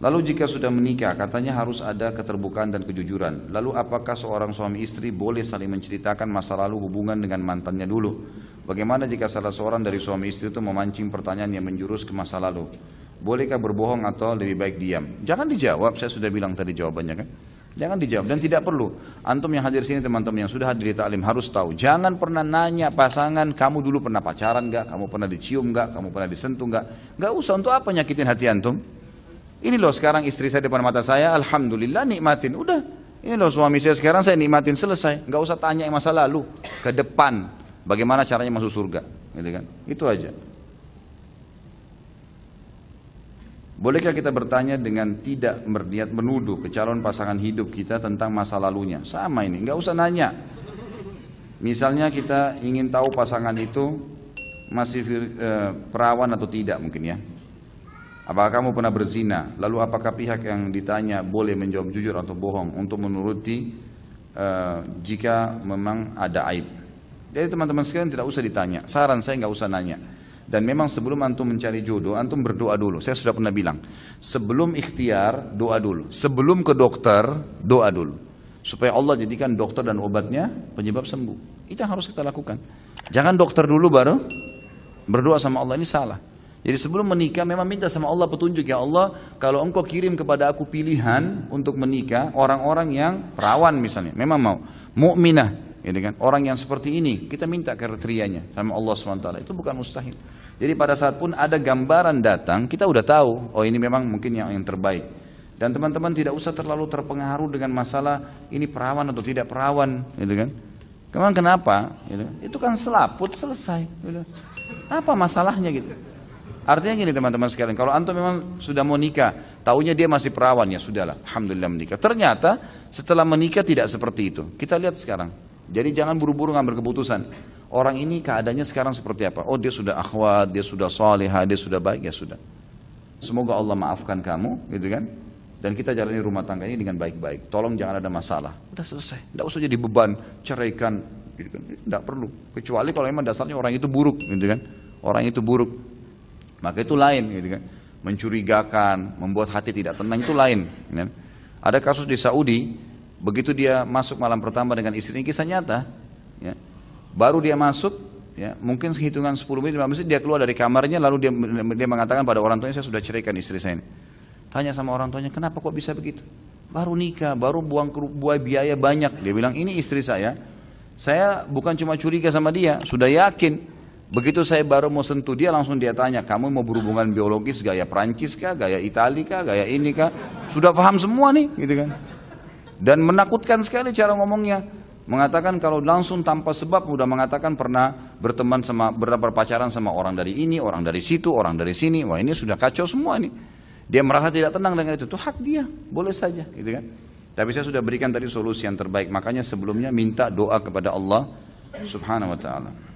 Lalu jika sudah menikah, katanya harus ada keterbukaan dan kejujuran. Lalu apakah seorang suami istri boleh saling menceritakan masa lalu hubungan dengan mantannya dulu? Bagaimana jika salah seorang dari suami istri itu memancing pertanyaan yang menjurus ke masa lalu? Bolehkah berbohong atau lebih baik diam? Jangan dijawab, saya sudah bilang tadi jawabannya kan. Jangan dijawab dan tidak perlu. Antum yang hadir sini teman-teman yang sudah hadir di taklim harus tahu. Jangan pernah nanya pasangan, kamu dulu pernah pacaran gak? Kamu pernah dicium gak? Kamu pernah disentuh gak? Gak usah, untuk apa nyakitin hati antum? Ini loh sekarang istri saya depan mata saya, alhamdulillah nikmatin. Udah, ini loh suami saya sekarang saya nikmatin, selesai. Gak usah tanya yang masa lalu, ke depan. Bagaimana caranya masuk surga, gitu kan? Itu aja. Bolehkah kita bertanya dengan tidak berniat menuduh ke calon pasangan hidup kita tentang masa lalunya? Sama ini, gak usah nanya. Misalnya kita ingin tahu pasangan itu masih perawan atau tidak mungkin ya. Apakah kamu pernah berzina? Lalu apakah pihak yang ditanya boleh menjawab jujur atau bohong untuk menuruti jika memang ada aib? Jadi teman-teman sekalian tidak usah ditanya. Saran saya nggak usah nanya. Dan memang sebelum antum mencari jodoh, antum berdoa dulu. Saya sudah pernah bilang, sebelum ikhtiar doa dulu. Sebelum ke dokter doa dulu. Supaya Allah jadikan dokter dan obatnya penyebab sembuh. Itu yang harus kita lakukan. Jangan dokter dulu baru berdoa sama Allah, ini salah. Jadi sebelum menikah memang minta sama Allah petunjuk, ya Allah kalau engkau kirim kepada aku pilihan untuk menikah orang-orang yang perawan misalnya, memang mau mukminah, gitu kan? Orang yang seperti ini kita minta kriterianya sama Allah SWT, itu bukan mustahil. Jadi pada saat pun ada gambaran datang kita udah tahu, oh ini memang mungkin yang terbaik. Dan teman-teman tidak usah terlalu terpengaruh dengan masalah ini perawan atau tidak perawan, gitu kan? Memang kenapa? Gitu. Itu kan selaput selesai. Gitu. Apa masalahnya gitu? Artinya gini teman-teman sekalian, kalau antum memang sudah mau nikah, taunya dia masih perawan, ya sudahlah, alhamdulillah menikah. Ternyata setelah menikah tidak seperti itu. Kita lihat sekarang. Jadi jangan buru-buru ngambil keputusan. Orang ini keadaannya sekarang seperti apa? Oh dia sudah akhwat, dia sudah salihah, dia sudah baik, ya sudah. Semoga Allah maafkan kamu, gitu kan? Dan kita jalani rumah tangga ini dengan baik-baik. Tolong jangan ada masalah. Udah selesai. Tidak usah jadi beban, ceraikan, gitu kan? Tidak perlu. Kecuali kalau memang dasarnya orang itu buruk, gitu kan? Orang itu buruk. Maka itu lain, gitu kan? Mencurigakan, membuat hati tidak tenang itu lain. Kan? Ada kasus di Saudi, begitu dia masuk malam pertama dengan istrinya, kisah nyata. Ya. Baru dia masuk, ya, mungkin sehitungan 10 menit, 15 menit dia keluar dari kamarnya, lalu dia mengatakan pada orang tuanya, saya sudah ceraikan istri saya ini. Tanya sama orang tuanya, kenapa kok bisa begitu? Baru nikah, baru buang biaya banyak. Dia bilang, ini istri saya bukan cuma curiga sama dia, sudah yakin. Begitu saya baru mau sentuh dia, langsung dia tanya, kamu mau berhubungan biologis gaya Prancis kah, gaya Itali kah, gaya ini kah? Sudah paham semua nih, gitu kan? Dan menakutkan sekali cara ngomongnya. Mengatakan kalau langsung tanpa sebab, udah mengatakan pernah berteman sama, berpacaran sama orang dari ini, orang dari situ, orang dari sini. Wah ini sudah kacau semua nih. Dia merasa tidak tenang dengan itu hak dia, boleh saja, gitu kan? Tapi saya sudah berikan tadi solusi yang terbaik. Makanya sebelumnya minta doa kepada Allah Subhanahu Wa Taala.